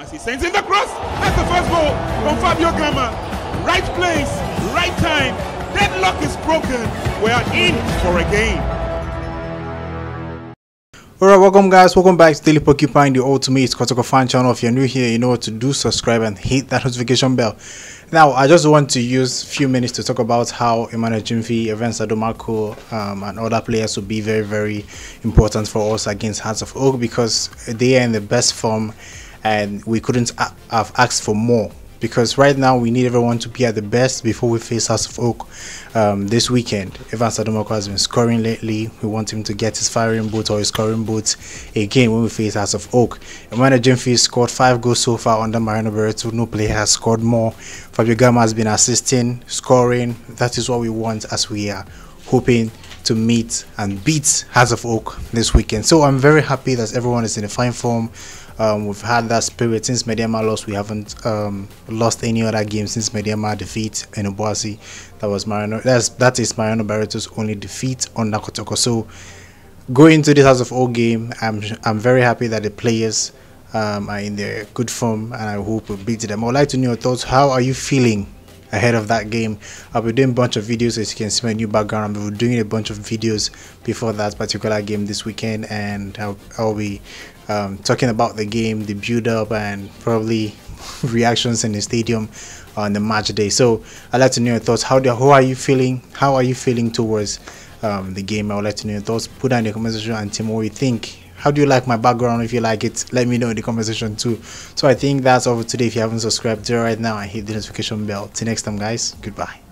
As he sends in the cross, that's the first goal from Fabio Gama. Right place, right time. Deadlock is broken. We are in for a game. Alright, welcome guys, welcome back to Daily Porcupine, the ultimate Kotoko fan channel. If you're new here, you know what to do. Subscribe and hit that notification bell. Now, I just want to use a few minutes to talk about how Emmanuel Jimfi, Evans Adomako, and other players will be very, very important for us against Hearts of Oak, because they are in the best form and we couldn't have asked for more. Because right now we need everyone to be at the best before we face House of Oak this weekend. Evans Adomako has been scoring lately. We want him to get his firing boots or his scoring boots again when we face House of Oak. Emmanuel Jimfi scored 5 goals so far under Mariano Barreto. No player has scored more. Fabio Gama has been assisting, scoring. That is what we want, as we are hoping to meet and beat House of Oak this weekend. So I'm very happy that everyone is in a fine form. We've had that spirit since Mediama lost. We haven't lost any other game since Mediama defeat in Obuasi. That was that is Mariano Barreto's only defeat under Kotoko. So going into this House of Oak game, I'm very happy that the players are in their good form, and I hope we beat them. I would like to know your thoughts. How are you feeling ahead of that game? I'll be doing a bunch of videos, as you can see my new background. We're doing a bunch of videos before that particular game this weekend, and I'll be talking about the game, the build-up, and probably reactions in the stadium on the match day. So I'd like to know your thoughts. How are you feeling? How are you feeling towards the game? I would like to know your thoughts. Put down in the comment section and tell me what you think. How do you like my background? If you like it, let me know in the comment section too. So I think that's all for today. If you haven't subscribed, do it right now and hit the notification bell. Till next time, guys. Goodbye.